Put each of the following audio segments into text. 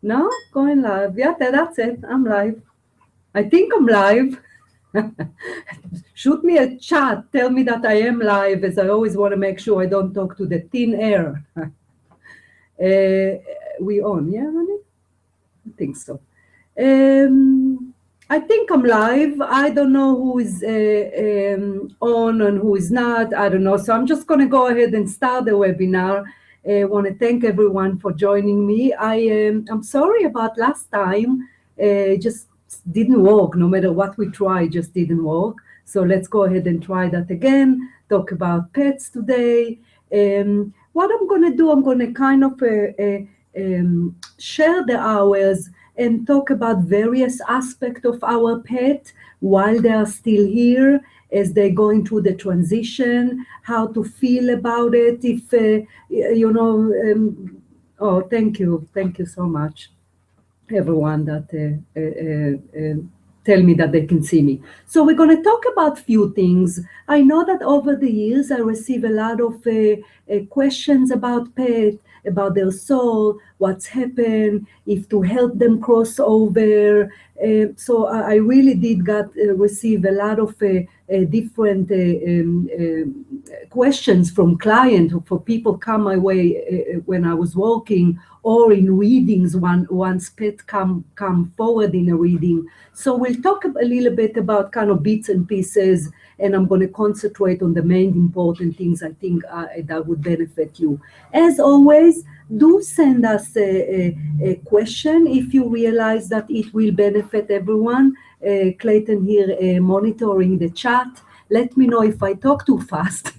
No? Going live. Yeah, that's it. I'm live. I think I'm live. Shoot me a chat. Tell me that I am live, as I always want to make sure I don't talk to the thin air. We on, yeah, honey? I think so. I think I'm live. I don't know who is on and who is not. I don't know. So I'm just going to go ahead and start the webinar. I want to thank everyone for joining me. I'm sorry about last time. Just didn't work. No matter what we tried, just didn't work. So let's go ahead and try that again. Talk about pets today. What I'm going to do, I'm going to kind of share the hours and talk about various aspects of our pet while they are still here, as they're going through the transition, how to feel about it, if, oh, thank you so much, everyone that tell me that they can see me. So we're going to talk about few things. I know that over the years I receive a lot of questions about pet, about their soul, what's happened, if to help them cross over. So I really did receive a lot of different questions from clients, for people come my way when I was working, or in readings once pet come forward in a reading. So we'll talk a little bit about kind of bits and pieces, and I'm going to concentrate on the main important things I think that would benefit you. As always, do send us a question if you realize that it will benefit everyone. Clayton here monitoring the chat. Let me know if I talk too fast.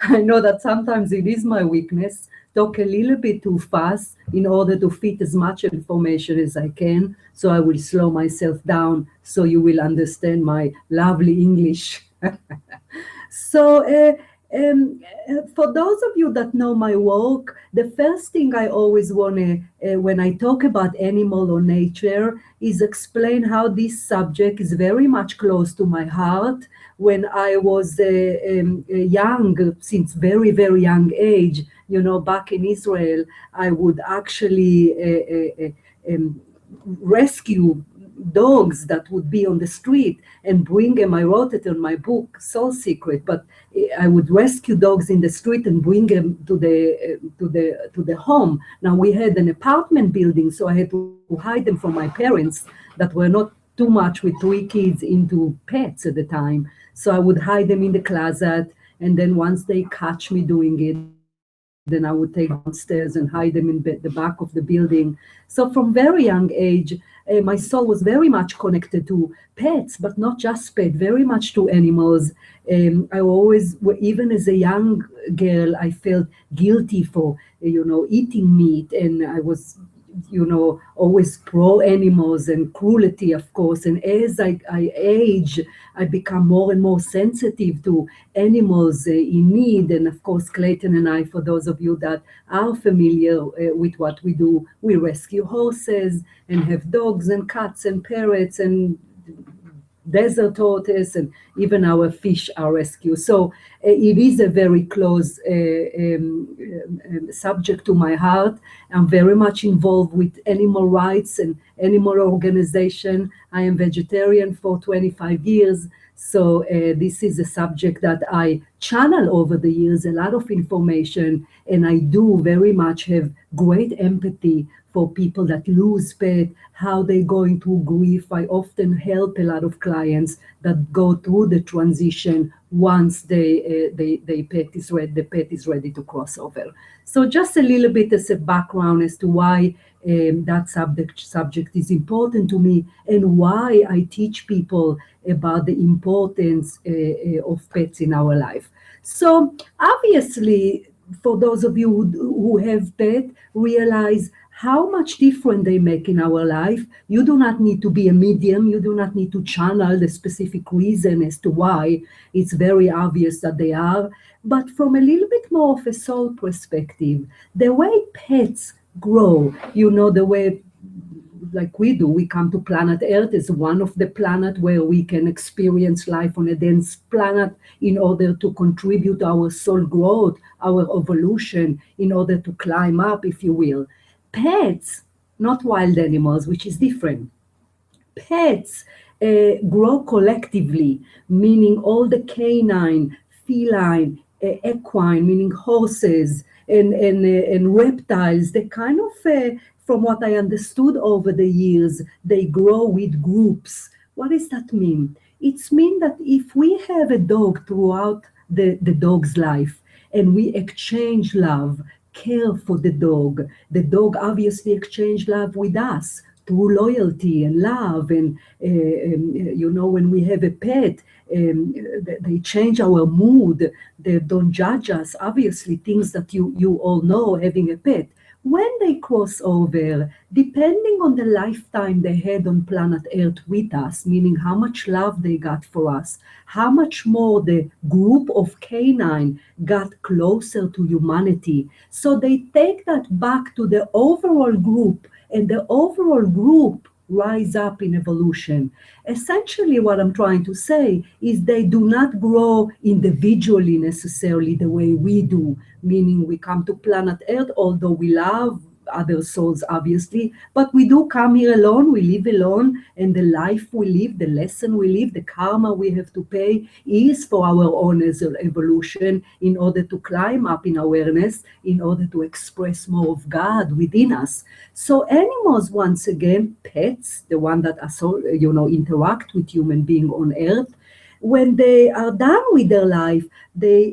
I know that sometimes it is my weakness, talk a little bit too fast in order to fit as much information as I can. So I will slow myself down so you will understand my lovely English. So for those of you that know my work, the first thing I always want to, when I talk about animal or nature, is explain how this subject is very much close to my heart. When I was young, since very, very young age, back in Israel, I would actually rescue dogs that would be on the street and bring them. I wrote it in my book, Soul Secret, but I would rescue dogs in the street and bring them to the home. Now we had an apartment building, so I had to hide them from my parents that were not too much with 3 kids into pets at the time. So I would hide them in the closet, and then once they catch me doing it, then I would take downstairs and hide them in the back of the building. So from very young age, my soul was very much connected to pets, but not just pets, very much to animals. I always, even as a young girl, I felt guilty for, eating meat, and I was always pro animals and cruelty, of course. And as I age, I become more and more sensitive to animals in need. And of course, Clayton and I, for those of you that are familiar with what we do, we rescue horses and have dogs and cats and parrots and desert tortoise, and even our fish are rescued. So it is a very close subject to my heart. I'm very much involved with animal rights and animal organization. I am vegetarian for 25 years. So this is a subject that I channel over the years, a lot of information, and I do very much have great empathy for people that lose pet, how they're going through grief. I often help a lot of clients that go through the transition once the pet is ready to cross over. So just a little bit as a background as to why that subject is important to me, and why I teach people about the importance of pets in our life. So obviously, for those of you who have pet, realize how much difference they make in our life. You do not need to be a medium. You do not need to channel the specific reason as to why. It's very obvious that they are. But from a little bit more of a soul perspective, the way pets grow, the way like we do, we come to planet Earth as one of the planets where we can experience life on a dense planet in order to contribute to our soul growth, our evolution, in order to climb up, if you will. Pets not wild animals, which is different. Pets grow collectively, meaning all the canine, feline, equine, meaning horses and reptiles. They kind of, from what I understood over the years, they grow with groups. What does that mean? It's mean that if we have a dog throughout the dog's life and we exchange love, care for the dog obviously exchange love with us through loyalty and love. And when we have a pet, they change our mood. They don't judge us. Obviously, things that you all know having a pet. When they cross over, depending on the lifetime they had on planet Earth with us, meaning how much love they got for us, how much more the group of canine got closer to humanity. So they take that back to the overall group, and the overall group rise up in evolution. Essentially, what I'm trying to say is they do not grow individually necessarily the way we do, meaning we come to planet Earth, although we love other souls, obviously, but we do come here alone, we live alone, and the life we live, the lesson we live, the karma we have to pay is for our own evolution in order to climb up in awareness, in order to express more of God within us. So animals, once again, pets, the one that are so, interact with human being on earth, when they are done with their life, they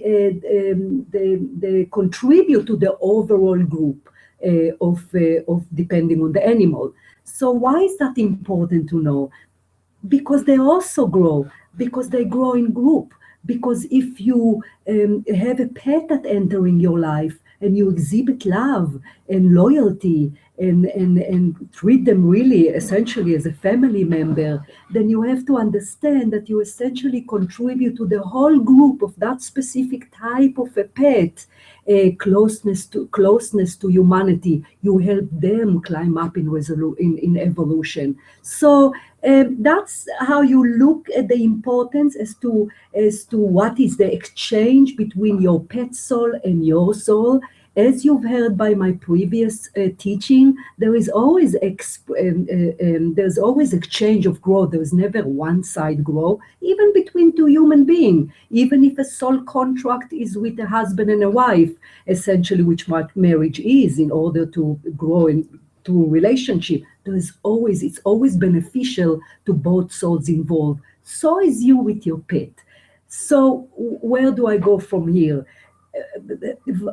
contribute to the overall group of depending on the animal. So why is that important to know? Because they also grow, because they grow in group. Because if you have a pet that entering your life and you exhibit love and loyalty and treat them really essentially as a family member, then you have to understand that you essentially contribute to the whole group of that specific type of a pet. Closeness to humanity. You help them climb up in evolution. So that's how you look at the importance as to what is the exchange between your pet soul and your soul. As you've heard by my previous teaching, there's always exchange of growth. There's never one side grow, even between two human beings. Even if a soul contract is with a husband and a wife, essentially, which what marriage is, in order to grow into a relationship, it's always beneficial to both souls involved. So is you with your pet. So where do I go from here?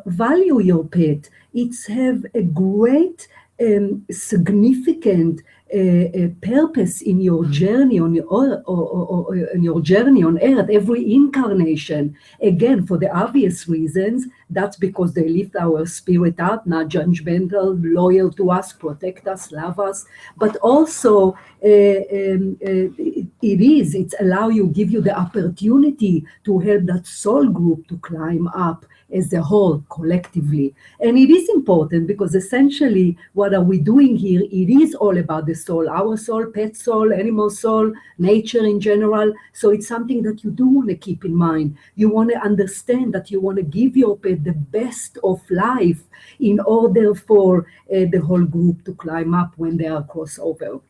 Value your pet. It's have a great significant purpose in your journey on your journey on earth, every incarnation. Again, for the obvious reasons, that's because they lift our spirit up, not judgmental, loyal to us, protect us, love us, but also it's allow you, give you the opportunity to help that soul group to climb up as a whole, collectively. And it is important because essentially what are we doing here? It is all about the soul, our soul, pet soul, animal soul, nature in general. So it's something that you do want to keep in mind. You want to understand that you want to give your pet the best of life in order for the whole group to climb up when they are crossover.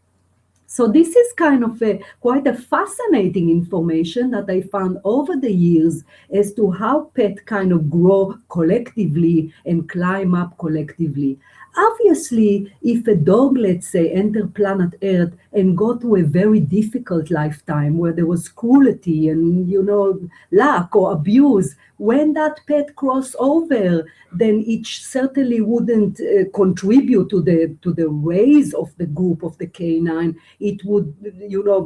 So this is kind of quite a fascinating information that I found over the years as to how pets kind of grow collectively and climb up collectively. Obviously, if a dog, let's say, enter planet Earth and go through a very difficult lifetime where there was cruelty and, lack or abuse, when that pet cross over, then it certainly wouldn't contribute to the raise of the group of the canine. It would,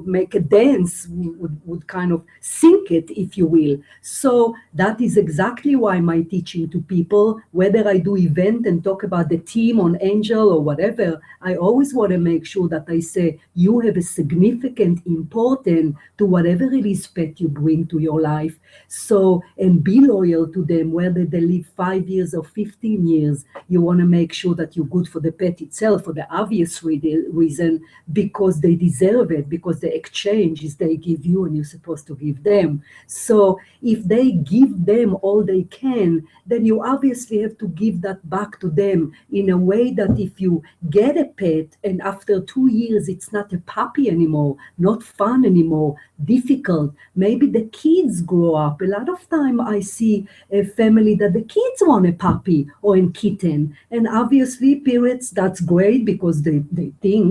make a dance, would kind of sink it, if you will. So that is exactly why my teaching to people, whether I do event and talk about the team on Angel or whatever, I always want to make sure that I say, you have a significant importance to whatever it is pet you bring to your life. So, and be loyal to them, whether they live 5 years or 15 years. You want to make sure that you're good for the pet itself, for the obvious reason, because they deserve it, because the exchange is they give you and you're supposed to give them. So if they give them all they can, then you obviously have to give that back to them in a way that if you get a pet and after 2 years it's not a puppy anymore, not fun anymore, difficult, maybe the kids grow up. A lot of time I see a family that the kids want a puppy or a kitten, and obviously parents, that's great because they think,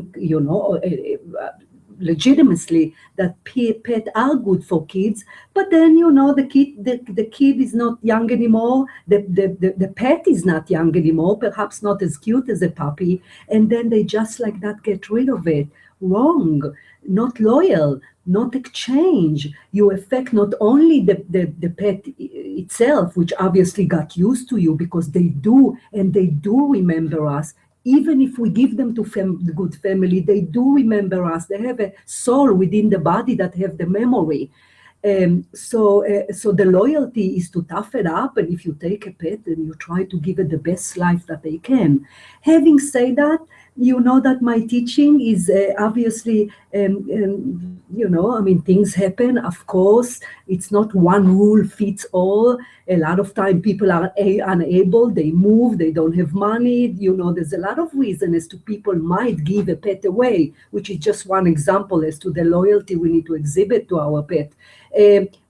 legitimately that pet are good for kids, but then the kid is not young anymore, the pet is not young anymore, perhaps not as cute as a puppy, and then they just like that get rid of it. Wrong. Not loyal, not exchange. You affect not only the pet itself, which obviously got used to you because they do, and they do remember us. Even if we give them to the good family, they do remember us. They have a soul within the body that have the memory. So the loyalty is to tough it up, and if you take a pet, then you try to give it the best life that they can. Having said that, you know that my teaching is obviously, I mean, things happen, of course. It's not one rule fits all. A lot of time people are unable, they move, they don't have money. There's a lot of reasons as to people might give a pet away, which is just one example as to the loyalty we need to exhibit to our pet.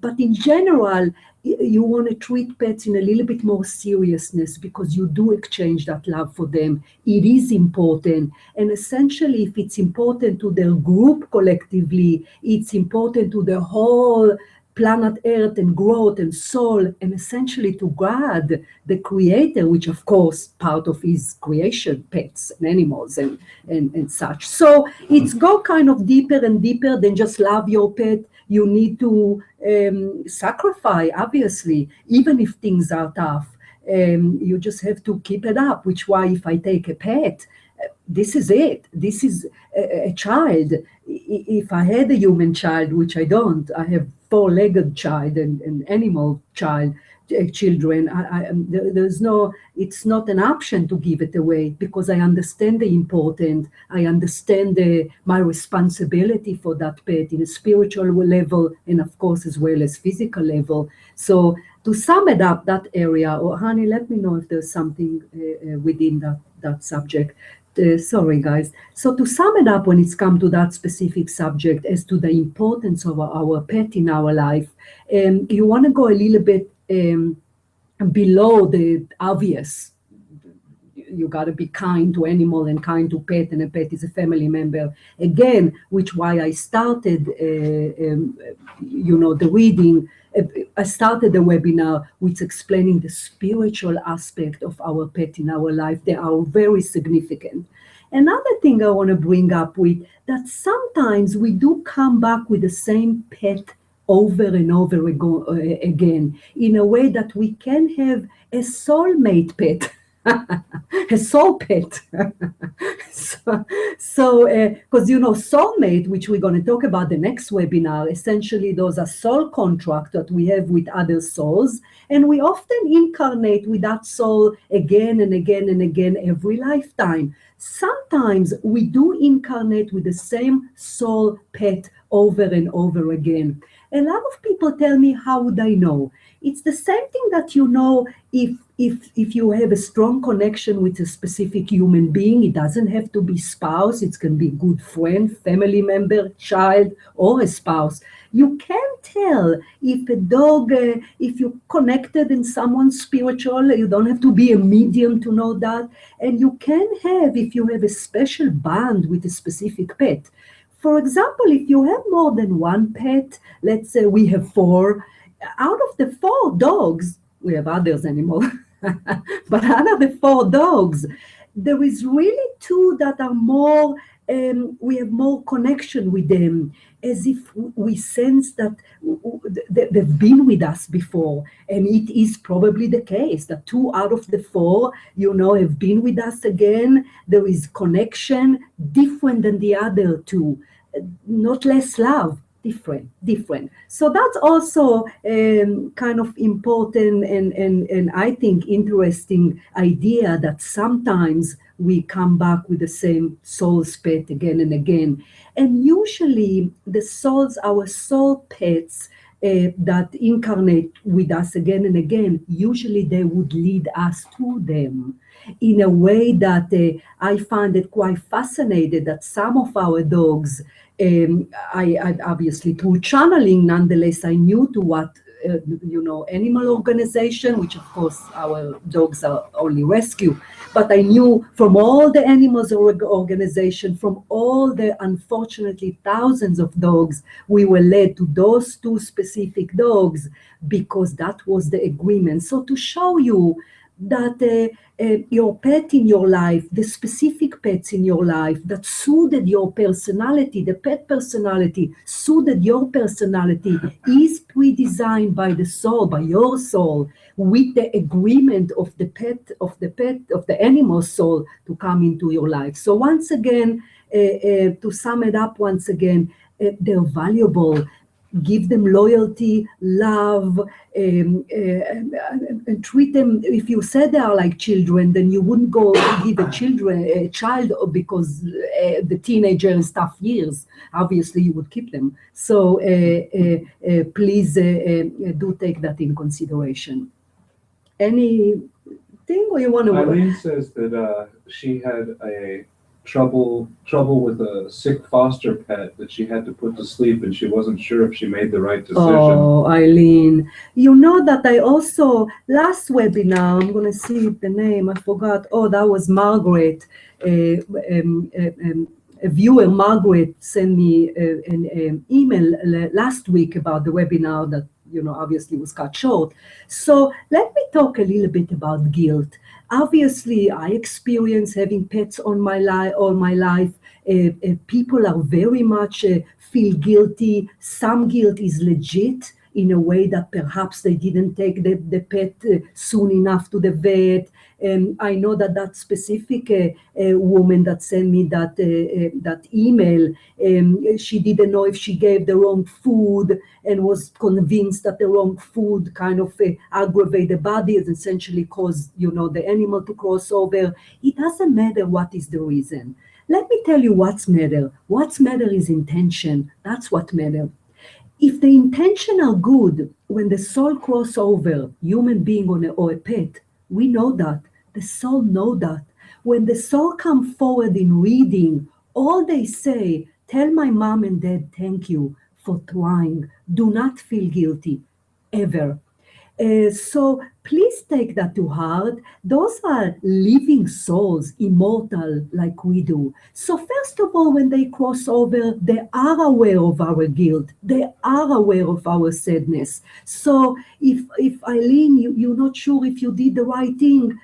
But in general, you want to treat pets in a little bit more seriousness because you do exchange that love for them. It is important. And essentially, if it's important to their group collectively, it's important to the whole planet Earth and growth and soul, and essentially to God, the creator, which of course part of his creation, pets and animals and such. So it's go kind of deeper and deeper than just love your pet. You need to sacrifice, obviously, even if things are tough. You just have to keep it up, which why if I take a pet, this is it. This is a child. If I had a human child, which I don't, I have four-legged child and animal child, children. There's no, it's not an option to give it away because I understand the importance. I understand my responsibility for that pet in a spiritual level and of course as well as physical level. So to sum it up, that area, or honey, let me know if there's something within that subject. Sorry, guys. So to sum it up, when it's come to that specific subject as to the importance of our pet in our life, you want to go a little bit below the obvious. You got to be kind to animal and kind to pet, and a pet is a family member. Again, which why I started, the reading. I started the webinar with explaining the spiritual aspect of our pet in our life. They are very significant. Another thing I want to bring up with that sometimes we do come back with the same pet over and over again in a way that we can have a soulmate pet. A soul pet. so because soulmate, which we're going to talk about the next webinar, essentially those are soul contracts that we have with other souls, and we often incarnate with that soul again and again and again every lifetime. Sometimes we do incarnate with the same soul pet over and over again. A lot of people tell me, how would I know? It's the same thing that if you have a strong connection with a specific human being. It doesn't have to be spouse. It can be good friend, family member, child, or a spouse. You can tell if a dog, if you're connected in someone spiritual, you don't have to be a medium to know that. And you can have, if you have a special bond with a specific pet. For example, if you have more than one pet, let's say we have 4, out of the 4 dogs, we have others anymore, but out of the 4 dogs, there is really 2 that are more, we have more connection with them, as if we sense that they've been with us before. And it is probably the case that 2 out of the 4, have been with us again. There is connection different than the other 2, not less love. Different. So that's also kind of important and I think interesting idea that sometimes we come back with the same soul's pet again and again. And usually the souls, our soul pets, that incarnate with us again and again, usually they would lead us to them in a way that I find it quite fascinating that some of our dogs, I obviously through channeling, nonetheless, I knew to what animal organization, which of course our dogs are only rescue, but I knew from all the animals organization, from all the unfortunately thousands of dogs, we were led to those two specific dogs because that was the agreement. So to show you that your pet in your life, the specific pets in your life that suited your personality, the pet personality suited your personality, is pre-designed by the soul, by your soul, with the agreement of the animal soul to come into your life. So once again, to sum it up once again, they're valuable. Give them loyalty, love, and treat them. If you said they are like children, then you wouldn't go give a child because the teenager is tough years. Obviously, you would keep them. So please do take that in consideration. Anything, or you want to? Eileen says that she had a trouble with a sick foster pet that she had to put to sleep, and she wasn't sure if she made the right decision. Oh, Eileen, you know that I also, last webinar, I'm going to see the name, I forgot. Oh, that was Margaret. A viewer, Margaret, sent me an email last week about the webinar that, obviously was cut short. So let me talk a little bit about guilt. Obviously, I experience having pets all my life. People are very much feel guilty. Some guilt is legit in a way that perhaps they didn't take the pet soon enough to the vet. I know that specific woman that sent me that email, she didn't know if she gave the wrong food and was convinced that the wrong food kind of aggravate the body and essentially cause the animal to cross over. It doesn't matter what is the reason. Let me tell you what's matter. What's matter is intention. That's what matter. If the intention are good, when the soul cross over, human being or a pet, we know that. The soul know that. When the soul come forward in reading, all they say, tell my mom and dad thank you for trying. Do not feel guilty, ever. So please take that to heart. Those are living souls, immortal like we do. So first of all, when they cross over, they are aware of our guilt. They are aware of our sadness. So if Eileen, you're not sure if you did the right thing,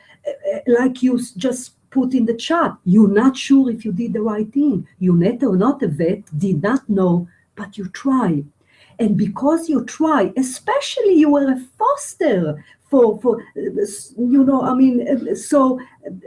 like you just put in the chat, you're not sure if you did the right thing. You're not a vet, did not know, but you try. And because you try, especially you were a foster for so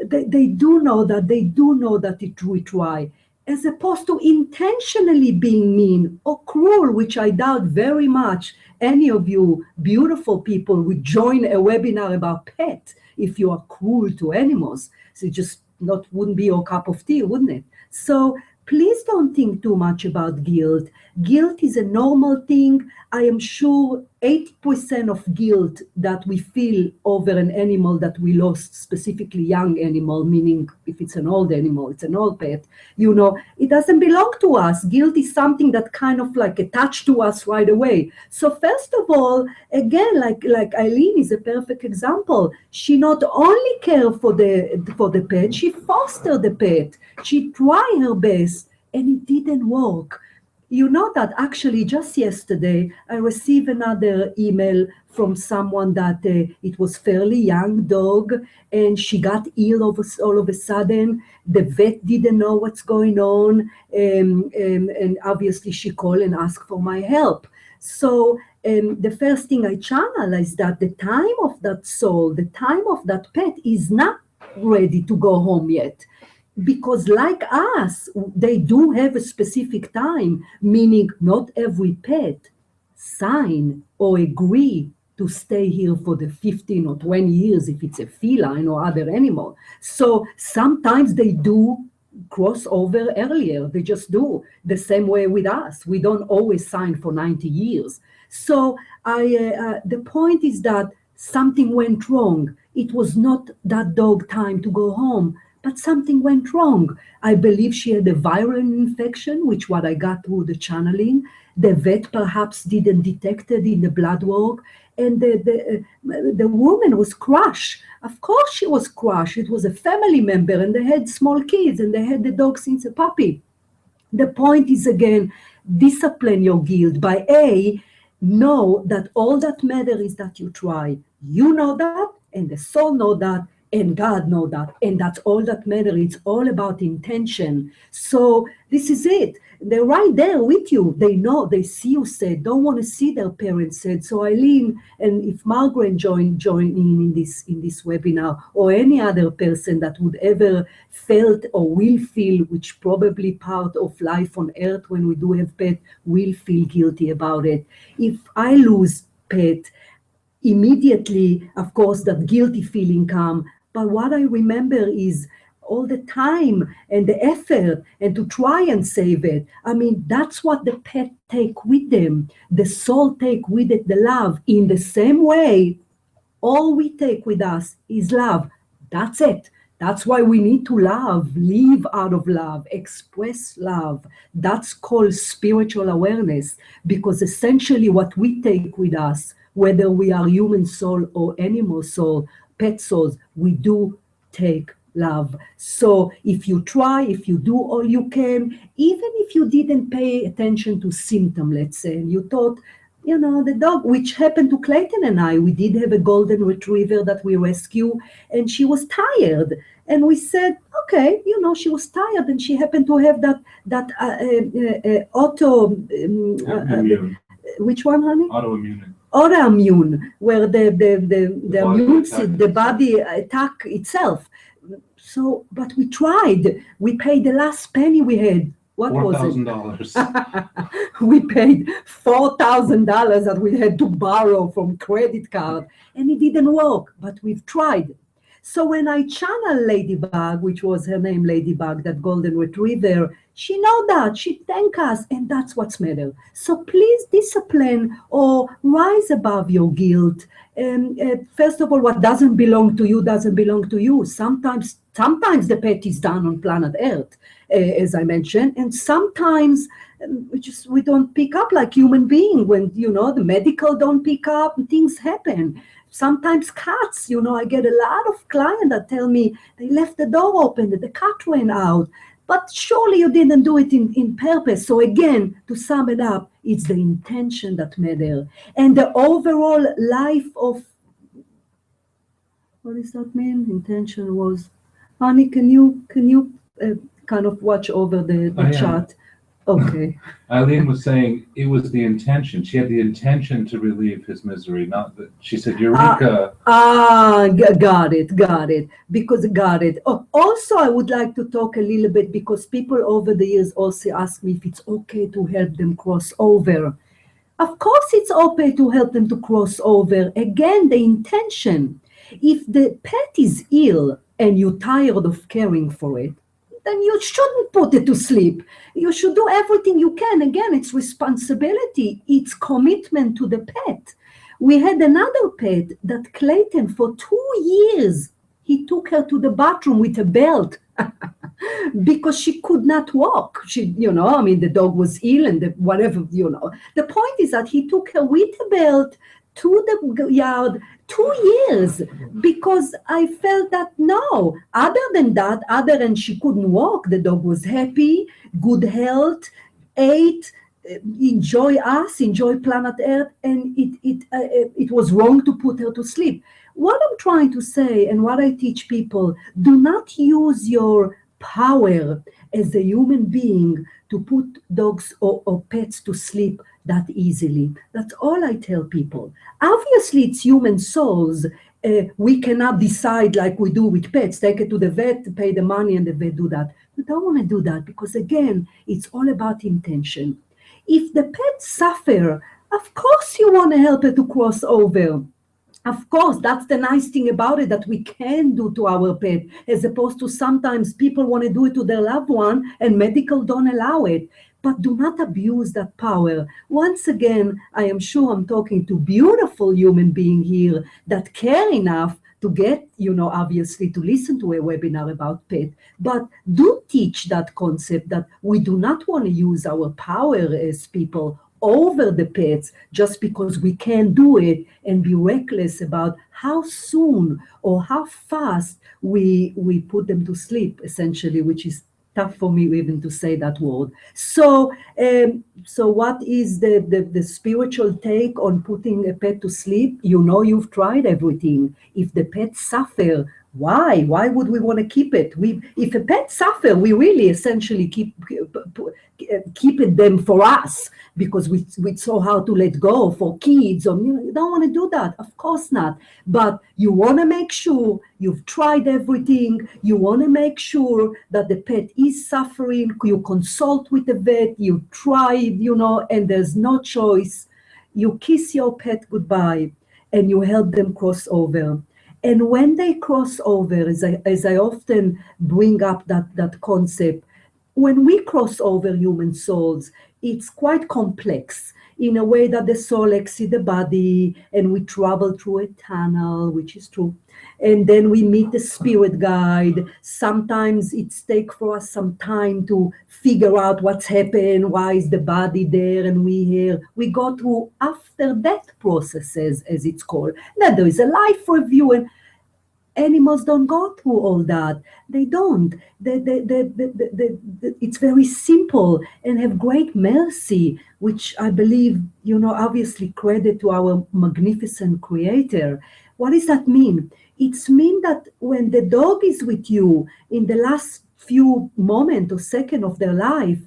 they do know that we try, as opposed to intentionally being mean or cruel, which I doubt very much any of you beautiful people would join a webinar about pet if you are cruel to animals. So it just wouldn't be your cup of tea, wouldn't it? So please don't think too much about guilt. Guilt is a normal thing. I am sure 80% of guilt that we feel over an animal that we lost, specifically young animal, meaning if it's an old animal, it's an old pet, it doesn't belong to us. Guilt is something that kind of like attached to us right away. So first of all, again, like Eileen is a perfect example. She not only cared for the pet, she fostered the pet. She tried her best, and it didn't work. You know that actually just yesterday I received another email from someone that it was fairly young dog and she got ill all of a sudden. The vet didn't know what's going on, and obviously she called and asked for my help. So the first thing I channel is that the time of that soul, the time of that pet is not ready to go home yet. Because like us, they do have a specific time, meaning not every pet sign or agree to stay here for the 15 or 20 years if it's a feline or other animal. So sometimes they do cross over earlier. They just do the same way with us. We don't always sign for 90 years. So the point is that something went wrong. It was not that dog time to go home, but something went wrong. I believe she had a viral infection, which what I got through the channeling. The vet perhaps didn't detect it in the blood work, and the woman was crushed. Of course she was crushed. It was a family member, and they had small kids, and they had the dog since a puppy. The point is again, discipline your guilt by know that all that matters is that you try. You know that, and the soul know that, and God know that, and that's all that matters. It's all about intention. So this is it. They're right there with you. They know, they see you sad, don't want to see their parents sad. So Eileen, and if Margaret join in this webinar, or any other person that would ever felt or will feel, which probably part of life on earth when we do have pet, will feel guilty about it. If I lose pet, immediately, of course, that guilty feeling come. But what I remember is all the time and the effort and to try and save it. I mean, that's what the pet take with them. The soul take with it the love. In the same way, all we take with us is love. That's it. That's why we need to love, live out of love, express love. That's called spiritual awareness, because essentially what we take with us, whether we are human soul or animal soul, pet souls, we do take love. So if you try, if you do all you can, even if you didn't pay attention to symptom, let's say, and you thought, the dog, which happened to Clayton and I, we did have a golden retriever that we rescued, and she was tired. And we said, okay, she was tired, and she happened to have that which one, honey? Autoimmune, where the immune, the body attack itself. So, but we tried. We paid the last penny we had. What was it? $4,000. We paid $4,000 that we had to borrow from credit card, and it didn't work, but we've tried. So when I channel Ladybug, which was her name, Ladybug, that golden retriever, she know that, she thank us, and that's what's matter. So please discipline or rise above your guilt. First of all, what doesn't belong to you doesn't belong to you. Sometimes the pet is done on planet Earth, as I mentioned, and sometimes we don't pick up like human being when, the medical don't pick up, things happen. Sometimes cats, I get a lot of clients that tell me they left the door open, that the cat ran out. But surely you didn't do it in purpose. So again, to sum it up, it's the intention that matters. And the overall life of, what does that mean? Intention was, honey, can you kind of watch over the chat? Okay. Eileen was saying it was the intention. She had the intention to relieve his misery, not that she said, Eureka. Got it. Because got it. Oh, also, I would like to talk a little bit, because people over the years also ask me if it's okay to help them cross over. Of course, it's okay to help them to cross over. Again, the intention. If the pet is ill and you're tired of caring for it, then you shouldn't put it to sleep. You should do everything you can. Again, it's responsibility. It's commitment to the pet. We had another pet that Clayton, for 2 years, he took her to the bathroom with a belt because she could not walk. The dog was ill and whatever. The point is that he took her with a belt to the yard 2 years, because I felt that no, other than she couldn't walk, the dog was happy, good health, ate, enjoy us, enjoy planet Earth, and it was wrong to put her to sleep. What I'm trying to say, and what I teach people, do not use your power as a human being to put dogs or pets to sleep that easily. That's all I tell people. Obviously, it's human souls. We cannot decide like we do with pets, take it to the vet, pay the money, and the vet do that. We don't want to do that, because again, it's all about intention. If the pets suffer, of course you want to help it to cross over. Of course, that's the nice thing about it, that we can do to our pet, as opposed to sometimes people want to do it to their loved one and medical don't allow it. But do not abuse that power. Once again, I am sure I'm talking to beautiful human being here that care enough to get, obviously to listen to a webinar about pet, but do teach that concept that we do not want to use our power as people over the pets just because we can't do it, and be reckless about how soon or how fast we put them to sleep, essentially, which is tough for me even to say that word. So what is the spiritual take on putting a pet to sleep? You've tried everything. If the pet suffer, why would we want to keep it? If a pet suffer, we really essentially keep it them for us, because it's so hard to let go for kids, or you don't want to do that, of course not. But you want to make sure you've tried everything. You want to make sure that the pet is suffering. You consult with the vet, you tried, and there's no choice. You kiss your pet goodbye and you help them cross over. And when they cross over, as I often bring up that concept, when we cross over human souls, it's quite complex in a way that the soul exits the body and we travel through a tunnel, which is true. And then we meet the spirit guide. Sometimes it's take for us some time to figure out what's happened, why is the body there and we here. We go through after death processes, as it's called. Then there is a life review, and animals don't go through all that. They don't. It's very simple and have great mercy, which I believe, obviously credit to our magnificent creator. What does that mean? It's mean that when the dog is with you in the last few moments or second of their life,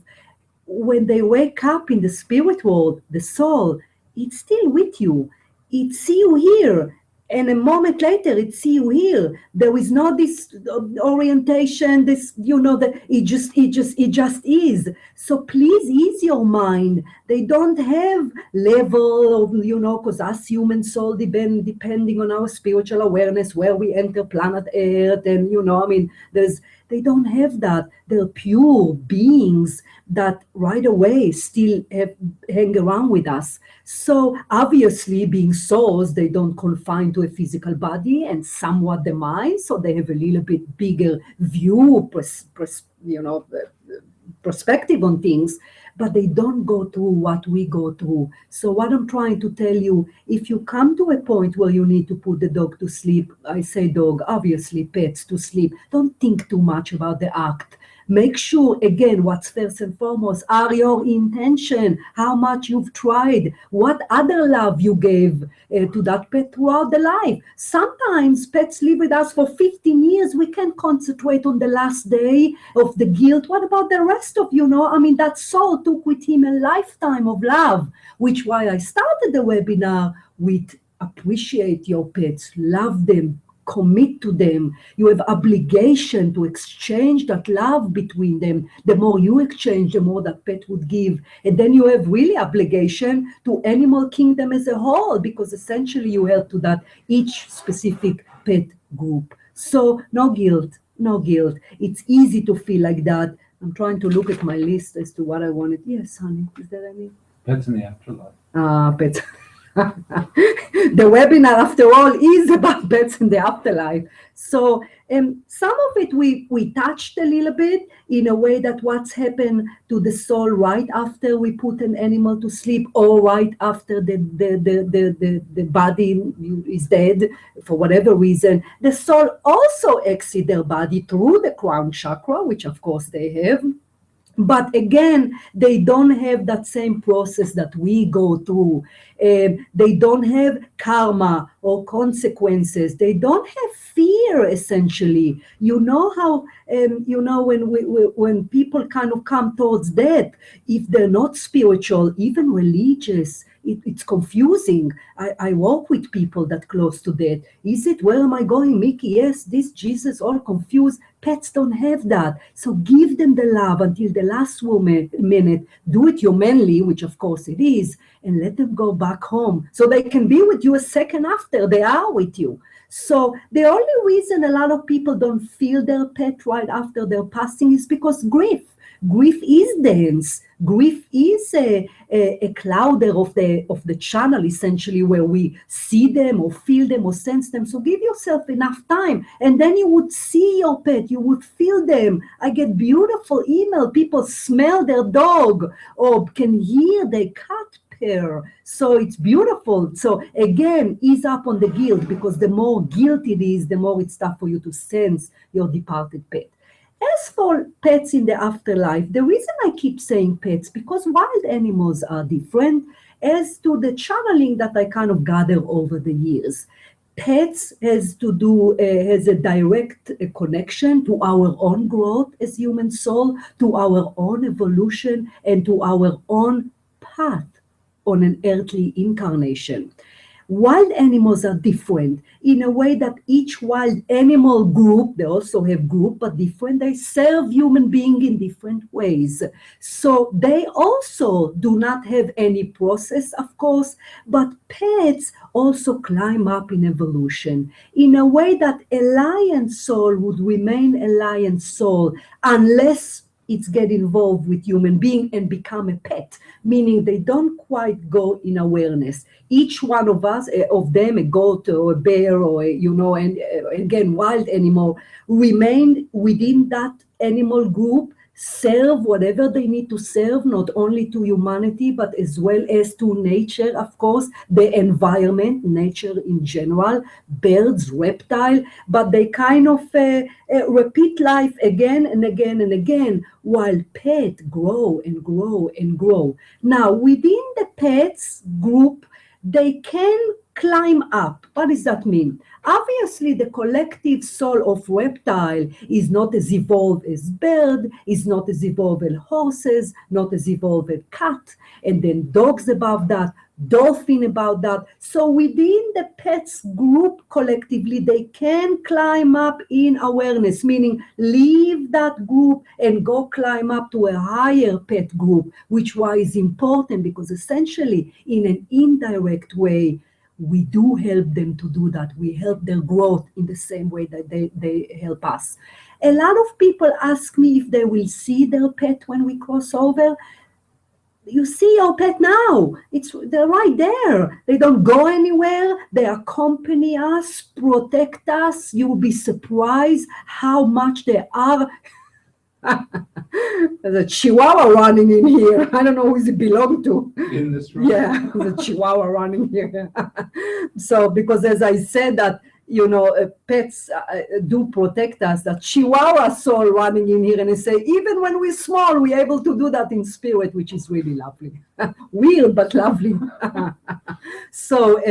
when they wake up in the spirit world, the soul, it's still with you. It see you here. And a moment later, it see you here. There is not this orientation, that it just is. So please ease your mind. They don't have level of, because us human soul depending on our spiritual awareness, where we enter planet Earth, and they don't have that. They're pure beings that right away still hang around with us. So obviously, being souls, they don't confine to a physical body and somewhat the mind, so they have a little bit bigger view, perspective on things, but they don't go through what we go through. So what I'm trying to tell you, if you come to a point where you need to put the dog to sleep, I say dog, obviously pets to sleep, don't think too much about the act. Make sure, again, what's first and foremost are your intention, how much you've tried, what other love you gave to that pet throughout the life. Sometimes pets live with us for 15 years. We can concentrate on the last day of the guilt. What about the rest of, that soul took with him a lifetime of love, which why I started the webinar with appreciate your pets, love them, commit to them. You have obligation to exchange that love between them. The more you exchange, the more that pet would give. And then you have really obligation to animal kingdom as a whole, because essentially you help to that each specific pet group. So no guilt, no guilt. It's easy to feel like that. I'm trying to look at my list as to what I wanted. Yes, honey, is there any? Pets in the afterlife. Pets. The webinar, after all, is about pets in the afterlife. So some of it we touched a little bit in a way that what's happened to the soul right after we put an animal to sleep, or right after the body is dead for whatever reason. The soul also exits their body through the crown chakra, which of course they have. But again, they don't have that same process that we go through. They don't have karma or consequences. They don't have fear, essentially. You know how, when people kind of come towards death, if they're not spiritual, even religious, it's confusing. I walk with people that close to death. Is it, where am I going, Mickey? Yes, this Jesus, all confused. Pets don't have that. So give them the love until the last minute. Do it humanly, which of course it is, and let them go back home so they can be with you a second after they are with you. So the only reason a lot of people don't feel their pet right after their passing is because grief. Grief is dense. Grief is a clouder of the channel, essentially, where we see them or feel them or sense them. So give yourself enough time, and then you would see your pet, you would feel them. I get beautiful email. People smell their dog or can hear their cat purr. So it's beautiful. So again, ease up on the guilt, because the more guilt it is, the more it's tough for you to sense your departed pet. As for pets in the afterlife, the reason I keep saying pets, because wild animals are different as to the channeling that I kind of gather over the years. Pets has a direct connection to our own growth as human soul, to our own evolution, and to our own path on an earthly incarnation. Wild animals are different in a way that each wild animal group, they also have group, but different, they serve human being in different ways. So they also do not have any process, of course, but pets also climb up in evolution in a way that a lion soul would remain a lion soul unless it's get involved with human being and become a pet, meaning they don't quite go in awareness. Each one of us, of them, a goat or a bear or and again, wild animal, remain within that animal group, serve whatever they need to serve, not only to humanity, but as well as to nature, of course, the environment, nature in general, birds, reptile, but they kind of repeat life again and again and again, while pets grow and grow and grow. Now, within the pets group, they can climb up. What does that mean? Obviously, the collective soul of reptile is not as evolved as bird, is not as evolved as horses, not as evolved as cat, and then dogs above that, dolphin about that. So within the pets group collectively, they can climb up in awareness, meaning leave that group and go climb up to a higher pet group, which is important because essentially in an indirect way, we do help them to do that. We help their growth in the same way that they help us. A lot of people ask me if they will see their pet when we cross over. You see your pet now. They're right there. They don't go anywhere. They accompany us, protect us. You will be surprised how much they are. There's a chihuahua running in here. I don't know who it belongs to. In this room? Yeah, the chihuahua running here. So, because as I said that, pets do protect us, that chihuahua soul running in here, and I say, even when we're small, we're able to do that in spirit, which is really lovely. Weird, but lovely. So,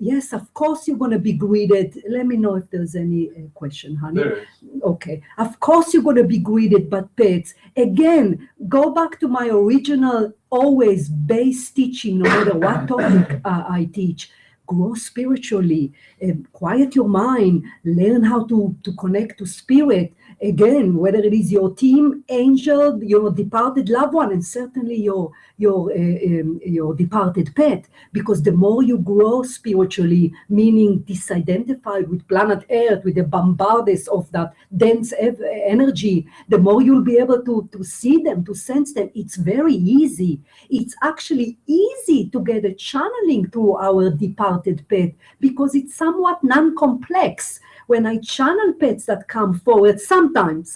yes, of course you're going to be greeted. Let me know if there's any question, honey. There is. Okay. Of course you're going to be greeted by pets. Again, go back to my original, always base teaching, no matter what topic I teach. Grow spiritually, quiet your mind, learn how to connect to spirit. Again, whether it is your team, angel, your departed loved one, and certainly your departed pet. Because the more you grow spiritually, meaning disidentified with planet Earth, with the bombardment of that dense energy, the more you'll be able to see them, to sense them. It's very easy. It's actually easy to get a channeling through our departed pet because it's somewhat non-complex. When I channel pets that come forward, sometimes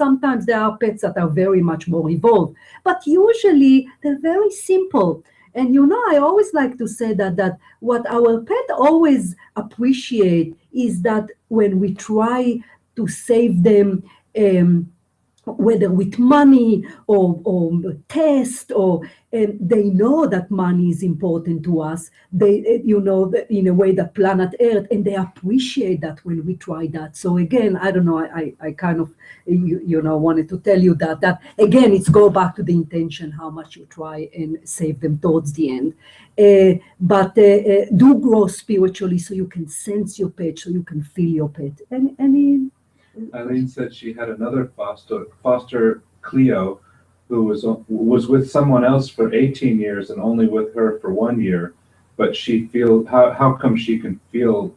there are pets that are very much more evolved, but usually they're very simple. And I always like to say that what our pet always appreciate is that when we try to save them, whether with money or test, or they know that money is important to us. They, in a way, the planet Earth, and they appreciate that when we try that. So again, I don't know, I kind of, wanted to tell you that again, it's go back to the intention, how much you try and save them towards the end. But do grow spiritually so you can sense your pet, so you can feel your pet. Any Eileen said she had another foster Cleo, who was with someone else for 18 years and only with her for 1 year. But she how come she can feel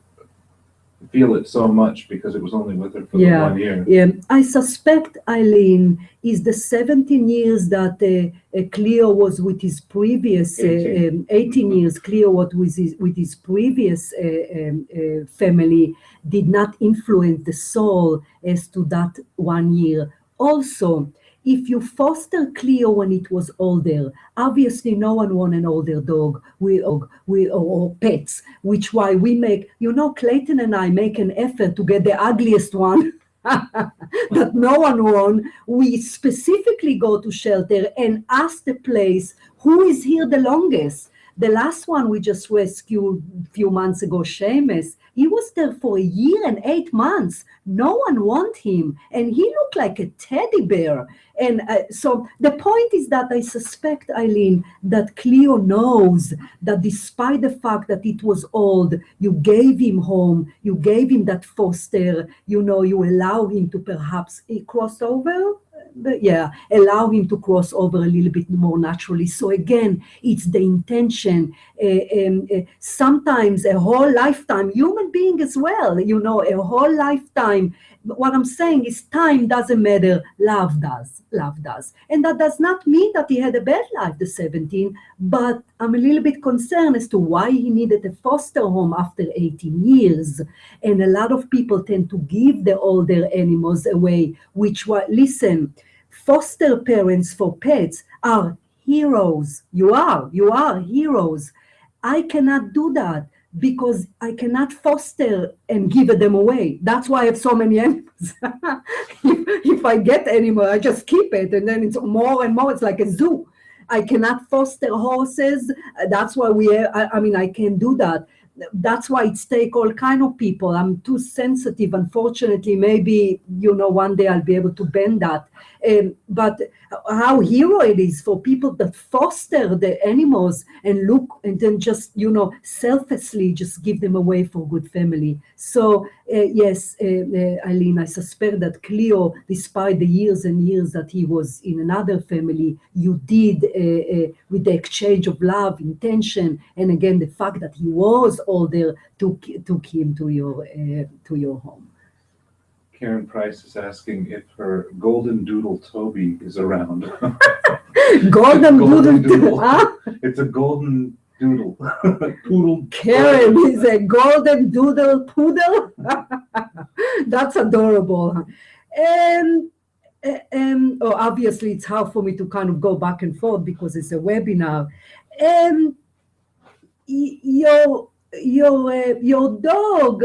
it so much because it was only with her for the 1 year? Yeah, I suspect, Eileen, is the 17 years that Cleo was with his previous 18 years. Cleo was with his previous family did not influence the soul as to that 1 year. Also, if you foster Cleo when it was older, obviously no one want an older dog or pets, which why we make, Clayton and I make an effort to get the ugliest one that no one won. We specifically go to shelter and ask the place who is here the longest. The last one we just rescued a few months ago, Seamus, he was there for 1 year and 8 months. No one want him, and he looked like a teddy bear. And so the point is that I suspect, Eileen, that Cleo knows that despite the fact that it was old, you gave him home, you gave him that foster, you allow him to perhaps cross over. Allow him to cross over a little bit more naturally. So again, it's the intention. Sometimes a whole lifetime, human being as well, a whole lifetime. What I'm saying is time doesn't matter, love does. Love does. And that does not mean that he had a bad life, the 17, but I'm a little bit concerned as to why he needed a foster home after 18 years. And a lot of people tend to give the older animals away, listen, foster parents for pets are heroes. You are heroes. I cannot do that because I cannot foster and give them away. That's why I have so many animals. if I get animal, I just keep it, and then it's more and more. It's like a zoo. I cannot foster horses. That's why I can do that. That's why it's take all kind of people. I'm too sensitive, unfortunately. Maybe, one day I'll be able to bend that. But how hero it is for people that foster the animals and look and then just, selflessly just give them away for good family. So, yes, Eileen, I suspect that Cleo, despite the years and years that he was in another family, you did with the exchange of love, intention, and again, the fact that he was older took him to your home. Karen Price is asking if her golden doodle Toby is around. Golden doodle. Huh? It's a golden doodle. Poodle. Karen is a golden doodle poodle. That's adorable. Obviously, it's hard for me to kind of go back and forth because it's a webinar. Your dog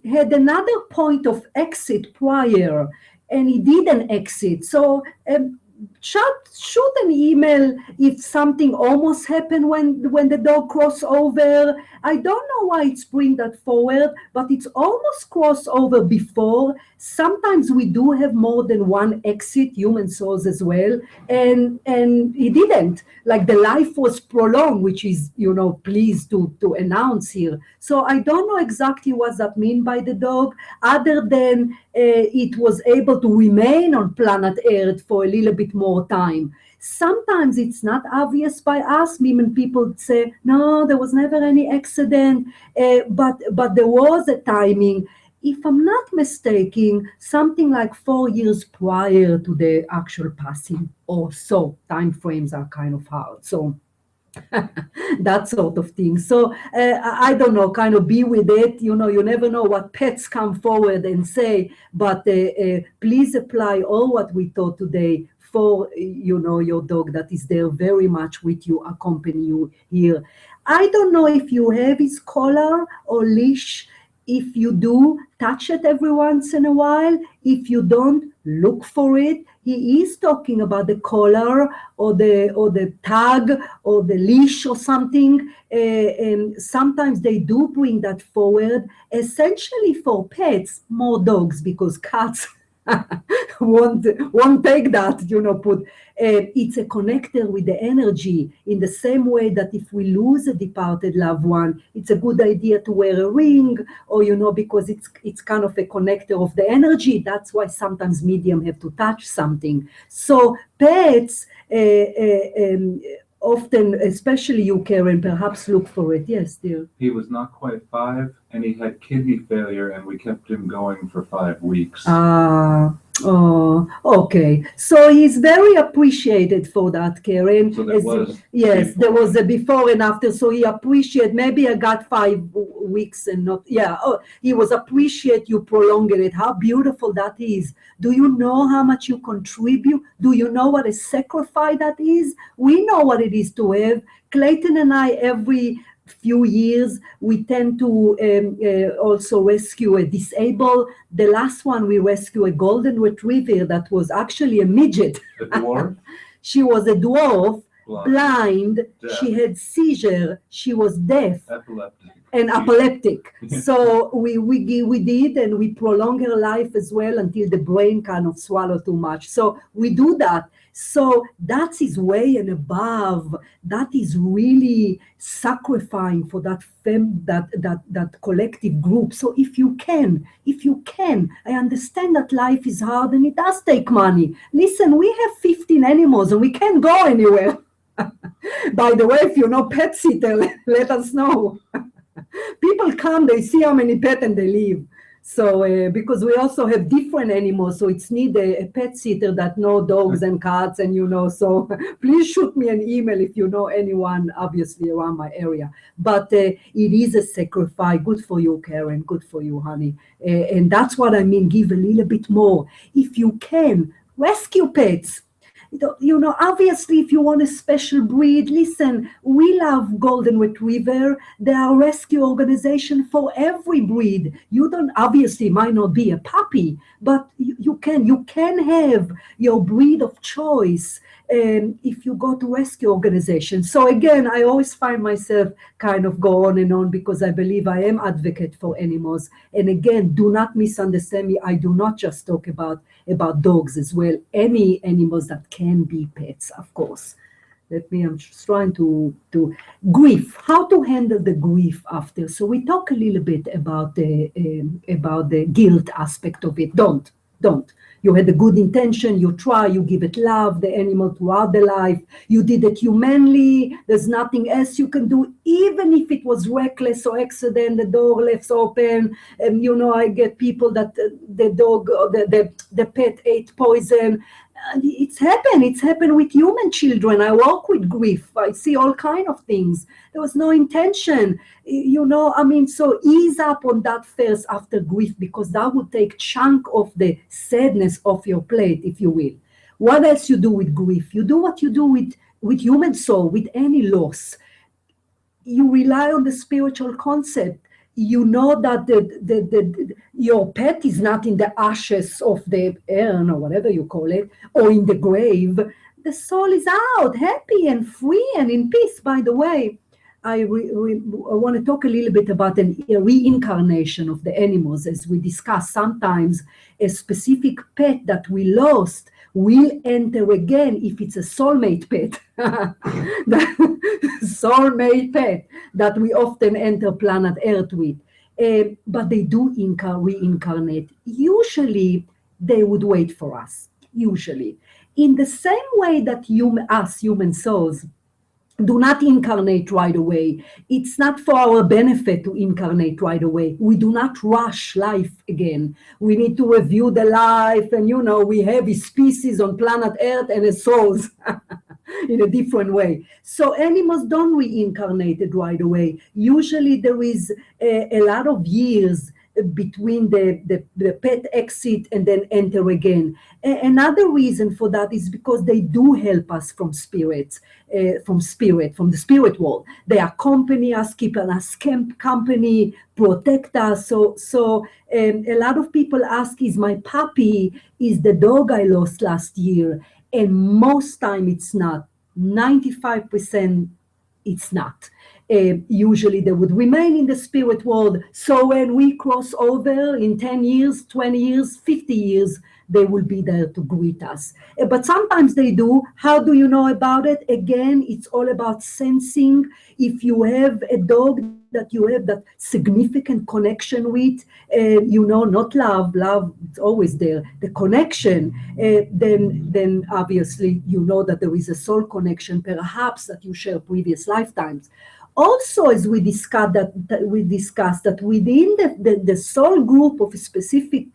had another point of exit prior, and he didn't exit. So shoot an email if something almost happened when the dog crossed over. I don't know why it's bring that forward, but it's almost crossed over before. Sometimes we do have more than one exit, human souls as well, and he didn't. Like the life was prolonged, which is, pleased to announce here. So I don't know exactly what that mean by the dog, other than it was able to remain on planet Earth for a little bit more time. Sometimes it's not obvious by us. Women people say, no, there was never any accident, but there was a timing. If I'm not mistaken, something like 4 years prior to the actual passing or so. Time frames are kind of hard. So that sort of thing. So I don't know, kind of be with it. You never know what pets come forward and say, but please apply all what we taught today for, your dog that is there very much with you, accompany you here. I don't know if you have his collar or leash. If you do, touch it every once in a while. If you don't, look for it. He is talking about the collar or the tag or the leash or something. And sometimes they do bring that forward, essentially for pets, more dogs, because cats won't take that, put. It's a connector with the energy, in the same way that if we lose a departed loved one, it's a good idea to wear a ring, or, because it's kind of a connector of the energy. That's why sometimes medium have to touch something. So pets, often, especially you, Karen, perhaps look for it. Yes, dear. He was not quite 5, and he had kidney failure, and we kept him going for 5 weeks. Oh, okay. So he's very appreciated for that, Karen. So there was yes, there before. was a before and after. So he appreciate. Maybe I got 5 weeks and not. Yeah. Oh, he was appreciate you prolonging it. How beautiful that is. Do you know how much you contribute? Do you know what a sacrifice that is? We know what it is to have. Clayton and I, every few years, we tend to also rescue a disabled. The last one, we rescued a golden retriever that was actually a midget. A dwarf? She was a dwarf, blind, deaf. She had seizure, she was deaf. Epileptic. And epileptic. So we did, and we prolong her life as well until the brain kind of swallowed too much. So we do that. So that is way and above. That is really sacrificing for that collective group. So if you can, I understand that life is hard and it does take money. Listen, we have 15 animals and we can't go anywhere. By the way, if you know pet sitter, let us know. People come, they see how many pets and they leave. So because we also have different animals, so it's need a pet sitter that know dogs and cats, and so please shoot me an email if you know anyone, obviously around my area. But it is a sacrifice. Good for you, Karen. Good for you, honey. And that's what I mean. Give a little bit more if you can. Rescue pets. Obviously, if you want a special breed, listen, we love golden retriever. There are rescue organizations for every breed. You don't, obviously, might not be a puppy, but you can have your breed of choice if you go to rescue organizations. So again, I always find myself kind of go on and on because I believe I am advocate for animals. And again, do not misunderstand me. I do not just talk about dogs as well. Any animals that can be pets, of course. I'm just trying to grief, how to handle the grief after. So we talk a little bit about the guilt aspect of it. Don't. You had a good intention, you try, you give it love, the animal throughout the life, you did it humanly, there's nothing else you can do, even if it was reckless or accident, the door left open, and I get people that the dog or the pet ate poison. It's happened with human children. I work with grief. I see all kind of things. There was no intention, so ease up on that first after grief, because that would take chunk of the sadness off your plate, if you will. What else you do with grief? You do what you do with human soul, with any loss. You rely on the spiritual concept. You know that your pet is not in the ashes of the urn or whatever you call it, or in the grave. The soul is out, happy and free and in peace. By the way, I want to talk a little bit about a reincarnation of the animals, as we discussed. Sometimes a specific pet that we lost will enter again if it's a soulmate pet. The soulmate pet that we often enter planet Earth with. But they do reincarnate. Usually, they would wait for us. Usually. In the same way that us human souls do not incarnate right away. It's not for our benefit to incarnate right away. We do not rush life again. We need to review the life, and we have a species on planet Earth and a souls in a different way. So animals don't reincarnate it right away. Usually there is a lot of years between the pet exit and then enter again. Another reason for that is because they do help us from spirits, from the spirit world. They accompany us, keep us company, protect us. So a lot of people ask, is my puppy, is the dog I lost last year? And most time it's not. 95% it's not. Usually they would remain in the spirit world. So when we cross over in 10 years, 20 years, 50 years, they will be there to greet us. But sometimes they do. How do you know about it? Again, it's all about sensing. If you have a dog that you have that significant connection with, not love, it's always there, the connection, then obviously you know that there is a soul connection, perhaps that you share previous lifetimes. Also, as we discussed that within the soul group of a specific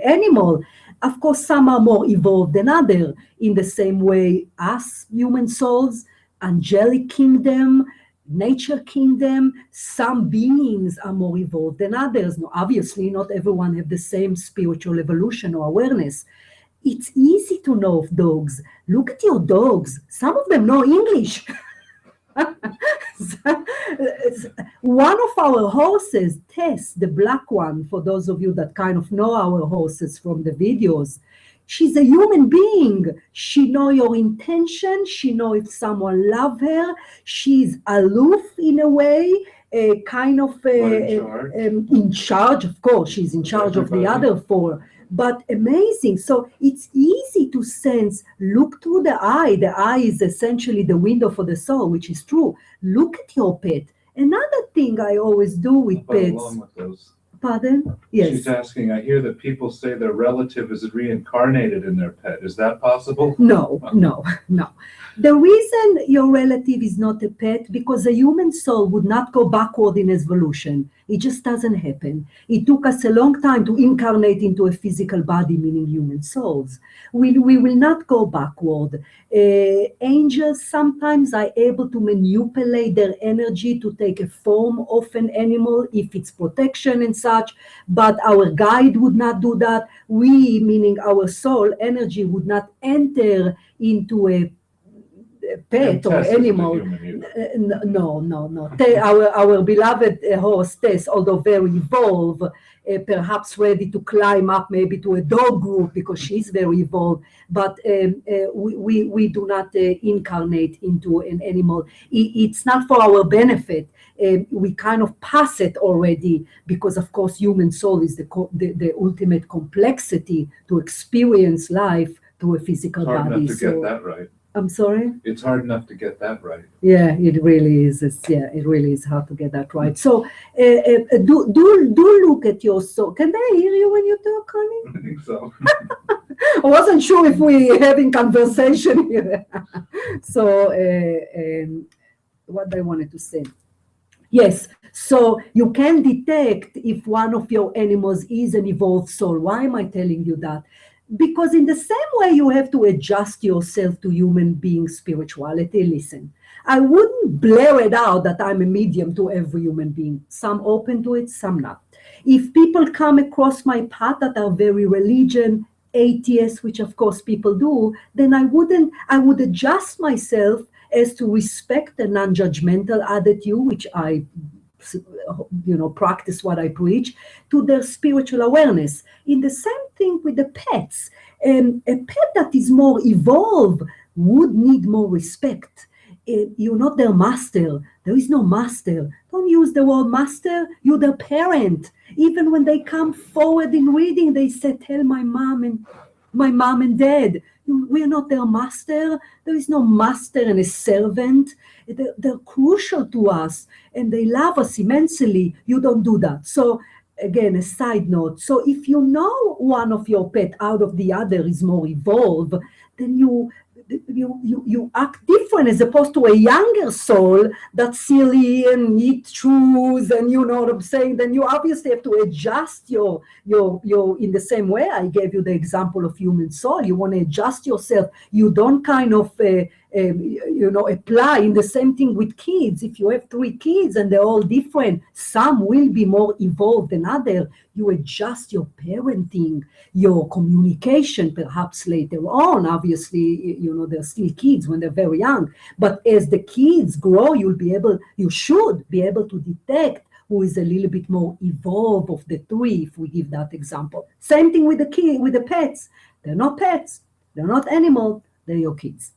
animal, of course, some are more evolved than others. In the same way, us human souls, angelic kingdom, nature kingdom, some beings are more evolved than others. No, obviously, not everyone have the same spiritual evolution or awareness. It's easy to know of dogs. Look at your dogs. Some of them know English. One of our horses, Tess, the black one, for those of you that kind of know our horses from the videos, she's a human being. She know your intention. She know if someone love her. She's aloof in a way, kind of in charge. Of course, she's in charge of the other four. But amazing. So it's easy to sense. Look through the eye. The eye is essentially the window for the soul, which is true. Look at your pet. Another thing I always do with pets. Along with those. Pardon? Yes. She's asking, I hear that people say their relative is reincarnated in their pet. Is that possible? No. The reason your relative is not a pet, because a human soul would not go backward in evolution. It just doesn't happen. It took us a long time to incarnate into a physical body, meaning human souls. We will not go backward. Angels sometimes are able to manipulate their energy to take a form of an animal if it's protection and such, but our guide would not do that. We, meaning our soul energy, would not enter into a pet or animal. No. Our beloved horse Tess, although very evolved, perhaps ready to climb up maybe to a dog group because she's very evolved, but we do not incarnate into an animal. It's not for our benefit. We kind of pass it already because, of course, human soul is the ultimate complexity to experience life through a physical body. Hard enough to get that right. I'm sorry? It's hard enough to get that right. Yeah, it really is. It really is hard to get that right. So do look at your soul. Can they hear you when you talk, honey? I think so. I wasn't sure if we're having conversation here. So what I wanted to say. Yes, so you can detect if one of your animals is an evolved soul. Why am I telling you that? Because in the same way you have to adjust yourself to human being spirituality. Listen, I wouldn't blare it out that I'm a medium to every human being. Some open to it, some not. If people come across my path that are very religion, atheists, which of course people do, then I would adjust myself as to respect a non-judgmental attitude, which I practice what I preach, to their spiritual awareness. In the same thing with the pets. A pet that is more evolved would need more respect. You're not their master. There is no master. Don't use the word master. You're their parent. Even when they come forward in reading, they say, tell my mom and dad. We're not their master. There is no master and a servant. They're crucial to us and they love us immensely. You don't do that. So again, a side note. So if you know one of your pet out of the other is more evolved, then you act different as opposed to a younger soul that's silly and eat shoes and you know what I'm saying. Then you obviously have to adjust your in the same way I gave you the example of human soul. You want to adjust yourself. You don't kind of apply in the same thing with kids. If you have 3 kids and they're all different, some will be more evolved than others. You adjust your parenting, your communication, perhaps later on. Obviously, they're still kids when they're very young. But as the kids grow, you should be able to detect who is a little bit more evolved of the 3, if we give that example. Same thing with the pets. They're not pets. They're not animals. They're your kids.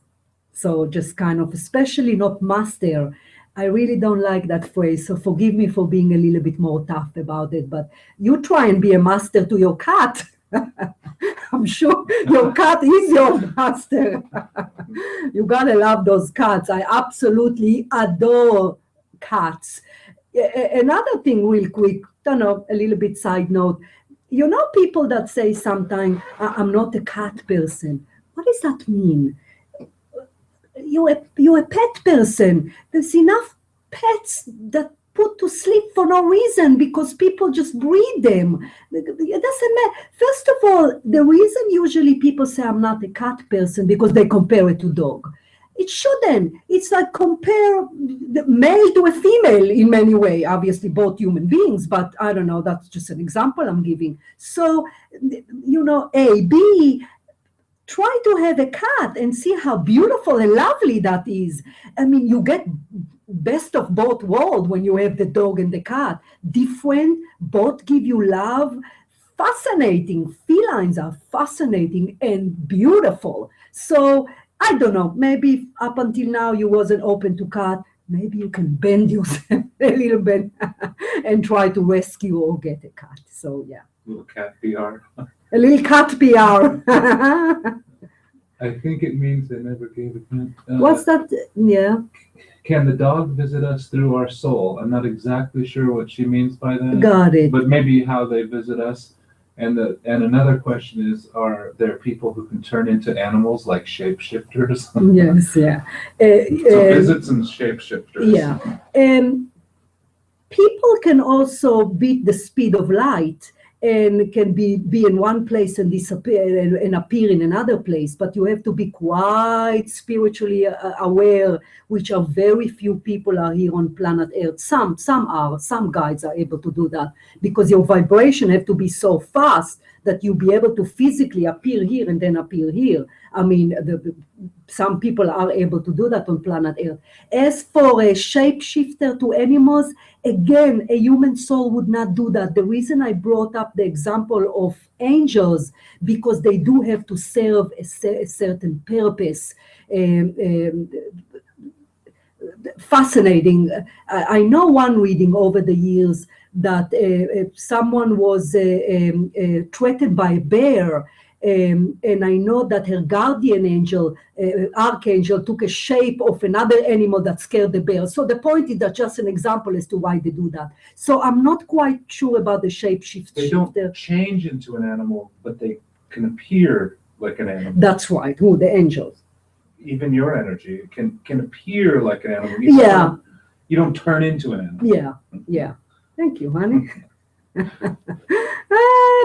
So just kind of, especially not master. I really don't like that phrase, so forgive me for being a little bit more tough about it, but you try and be a master to your cat. I'm sure your cat is your master. You gotta love those cats. I absolutely adore cats. Another thing, real quick, don't know, a little bit side note. You know, people that say sometimes, I'm not a cat person. What does that mean? You're a pet person. There's enough pets that put to sleep for no reason because people just breed them. It doesn't matter. First of all, the reason usually people say I'm not a cat person because they compare it to dog. It shouldn't. It's like compare the male to a female in many ways. Obviously, both human beings, but I don't know. That's just an example I'm giving. So, you know, A, B, try to have a cat and see how beautiful and lovely that is. I mean, you get best of both worlds when you have the dog and the cat. Different, both give you love. Fascinating. Felines are fascinating and beautiful. So I don't know, maybe up until now you wasn't open to cat. Maybe you can bend yourself a little bit and try to rescue or get a cat. So yeah. Little cat PR. A little cat PR. I think it means they never gave a cat. What's that? Yeah. Can the dog visit us through our soul? I'm not exactly sure what she means by that. Got it. But maybe how they visit us. And another question is, are there people who can turn into animals like shapeshifters? Yes, yeah. So visits and shapeshifters. Yeah. People can also beat the speed of light and can be in one place and disappear and appear in another place, but you have to be quite spiritually aware, which are very few people are here on planet Earth. Some guides are able to do that because your vibration have to be so fast that you'll be able to physically appear here and then appear here. I mean, some people are able to do that on planet Earth. As for a shapeshifter to animals, again, a human soul would not do that. The reason I brought up the example of angels, because they do have to serve a certain purpose. Fascinating. I know one reading over the years that someone was threatened by a bear, and I know that her guardian angel, archangel, took a shape of another animal that scared the bear. So the point is that just an example as to why they do that. So I'm not quite sure about the shapeshift. They don't change into an animal, but they can appear like an animal. That's right. Who? The angels. Even your energy can appear like an animal. You don't turn into an animal. Yeah, yeah. Thank you, honey.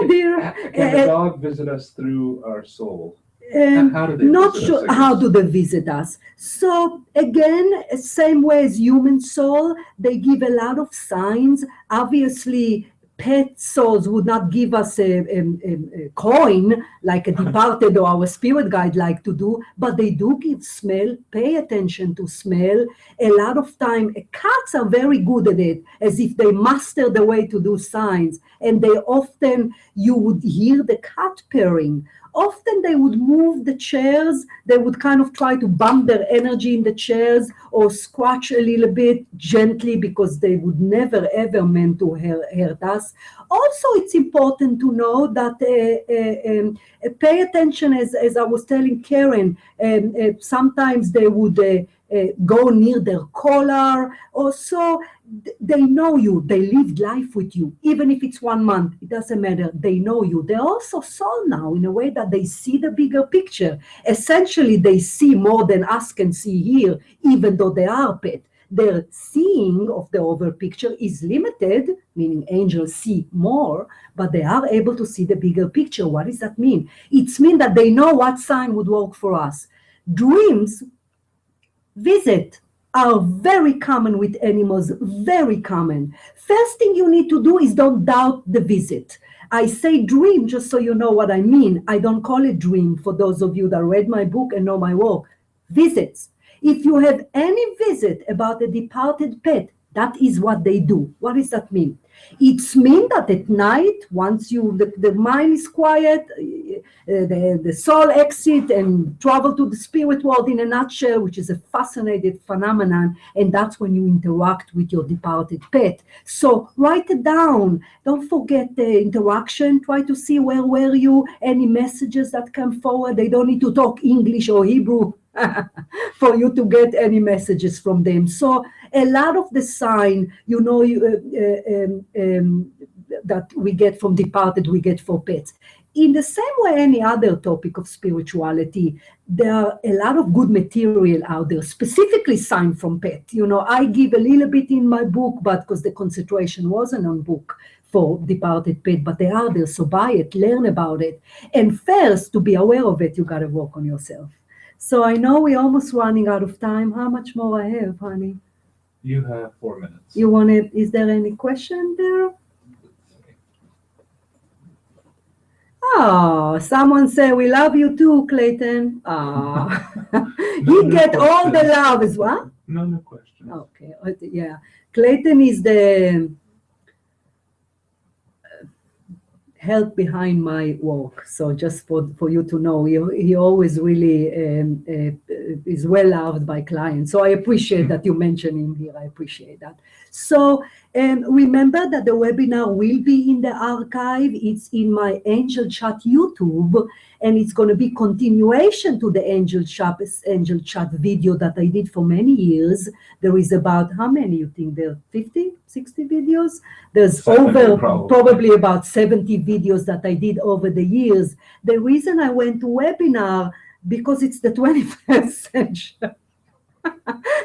Dear. Can the dog visit us through our soul? How do they not visit sure us, how do they visit us. So again, same way as human soul, they give a lot of signs. Obviously, pet souls would not give us a coin like a departed or our spirit guide like to do, but they do give smell. Pay attention to smell. A lot of time, cats are very good at it, as if they master the way to do signs. And they often, you would hear the cat purring. Often they would move the chairs. They would kind of try to bump their energy in the chairs or scratch a little bit gently because they would never ever meant to hurt us. Also, it's important to know that pay attention, as I was telling Karen, sometimes they would go near their collar. Also, they know you, they lived life with you, even if it's 1 month, it doesn't matter, they know you. They're also soul now in a way that they see the bigger picture. Essentially, they see more than us can see here, even though they are pet. Their seeing of the over picture is limited, meaning angels see more, but they are able to see the bigger picture. What does that mean? It means that they know what sign would work for us. Dreams visit are very common with animals, very common. First thing you need to do is don't doubt the visit. I say dream just so you know what I mean. I don't call it dream for those of you that read my book and know my work. Visits. If you have any visit about a departed pet, that is what they do. What does that mean? It's mean that at night, once the mind is quiet, the soul exit and travel to the spirit world in a nutshell, which is a fascinating phenomenon, and that's when you interact with your departed pet. So write it down. Don't forget the interaction. Try to see where were you, any messages that come forward. They don't need to talk English or Hebrew for you to get any messages from them. So a lot of the sign, that we get from departed, we get for pets. In the same way, any other topic of spirituality, there are a lot of good material out there, specifically sign from pet. I give a little bit in my book, but because the concentration wasn't on book for departed pet, but they are there, so buy it, learn about it. And first, to be aware of it, you got to work on yourself. So I know we're almost running out of time. How much more I have, honey? You have 4 minutes. Is there any question there? Oh, someone say, we love you too, Clayton. He get all the love as well. No new questions. Okay, yeah. Clayton is the help behind my work. So just for you to know, he always really is well loved by clients. So I appreciate that you mention him here. I appreciate that. So remember that the webinar will be in the archive. It's in my Angel Chat YouTube, and it's going to be continuation to the Angel Chat video that I did for many years. There is about, how many you think there? 50, 60 videos? There's 70 over probably about 70 videos that I did over the years. The reason I went to webinar, because it's the 21st century.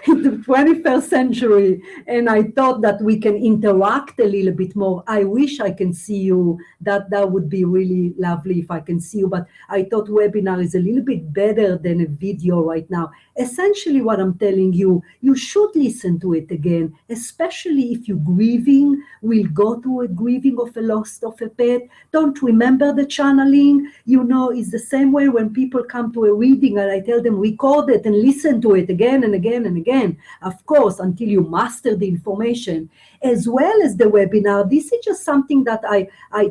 In the 21st century, and I thought that we can interact a little bit more. I wish I can see you. That would be really lovely if I can see you, but I thought webinar is a little bit better than a video right now. Essentially what I'm telling you, you should listen to it again, especially if you're grieving, will go through a grieving of a loss of a pet. Don't remember the channeling. It's the same way when people come to a reading and I tell them record it and listen to it again and again and again, of course, until you master the information, as well as the webinar. This is just something that I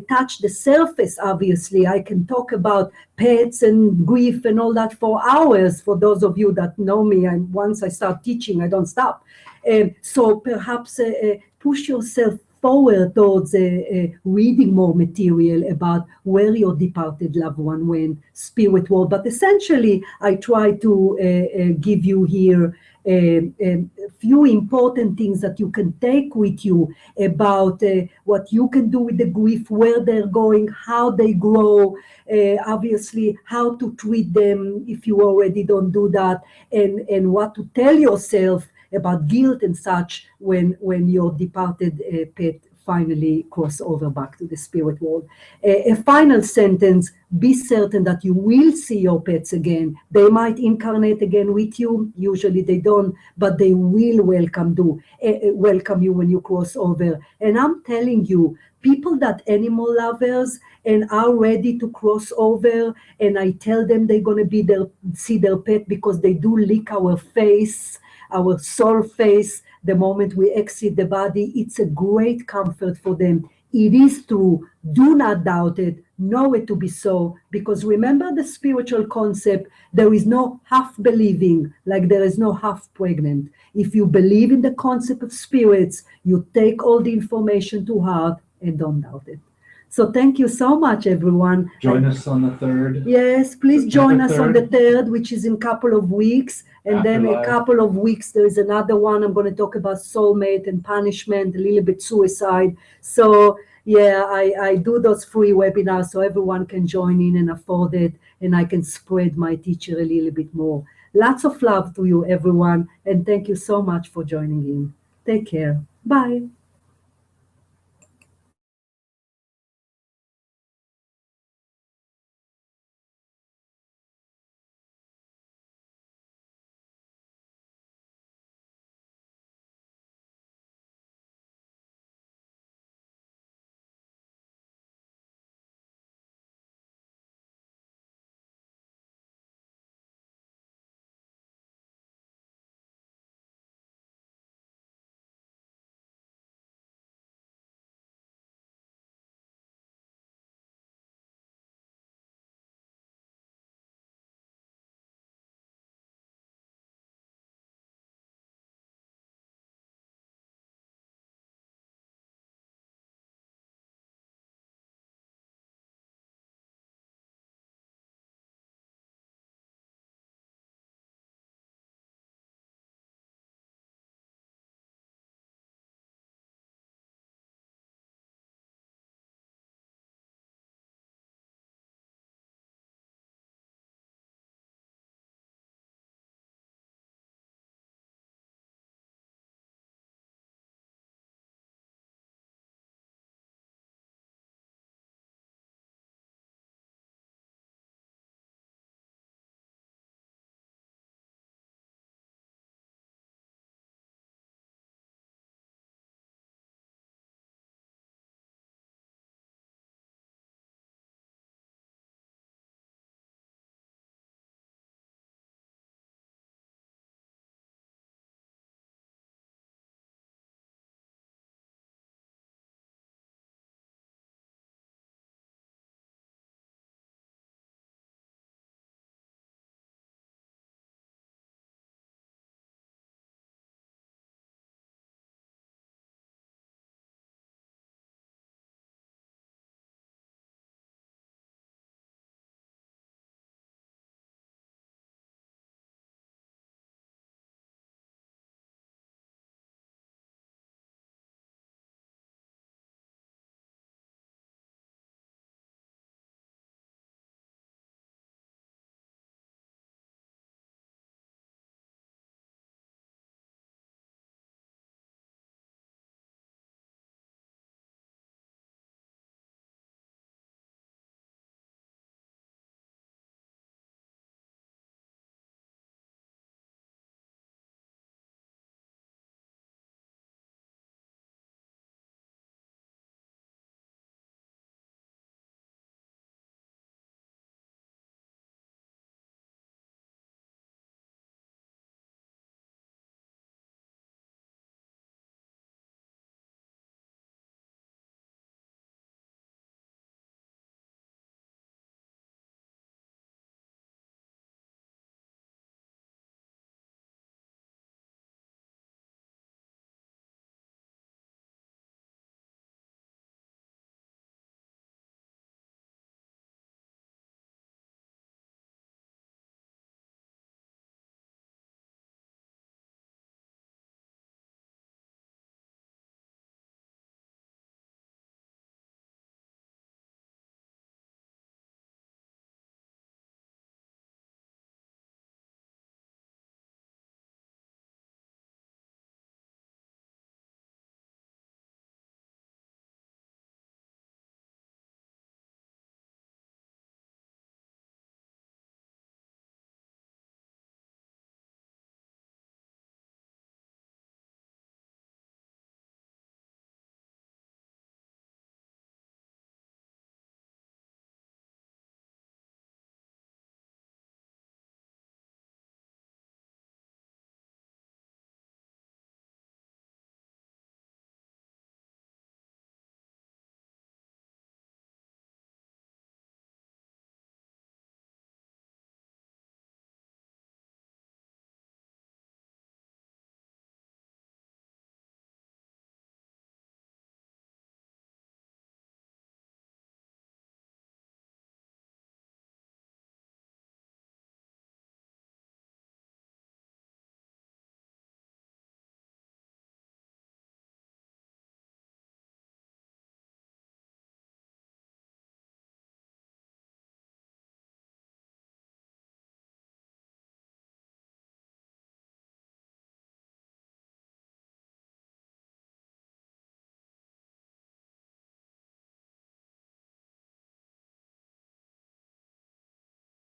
touch the surface. Obviously, I can talk about pets and grief and all that for hours. For those of you that know me, and once I start teaching, I don't stop. So perhaps push yourself forward towards reading more material about where your departed loved one went, spirit world. But essentially, I try to give you here a few important things that you can take with you about what you can do with the grief, where they're going, how they grow, obviously how to treat them if you already don't do that, and what to tell yourself about guilt and such when your departed pet finally cross over back to the spirit world. A final sentence: be certain that you will see your pets again. They might incarnate again with you. Usually they don't, but they will welcome you when you cross over. And I'm telling you, people that animal lovers and are ready to cross over, and I tell them they're going to be there, see their pet, because they do lick our face, our soul face, the moment we exit the body. It's a great comfort for them. It is true. Do not doubt it. Know it to be so. Because remember the spiritual concept, there is no half believing, like there is no half pregnant. If you believe in the concept of spirits, you take all the information to heart and don't doubt it. So thank you so much, everyone. Join us on the 3rd. Yes, please September join us on 3rd. the 3rd, which is in a couple of weeks. And then a Afterlife. couple of weeks, there is another one. I'm going to talk about soulmate and punishment, a little bit suicide. So yeah, I do those free webinars so everyone can join in and afford it. And I can spread my teacher a little bit more. Lots of love to you, everyone. And thank you so much for joining in. Take care. Bye.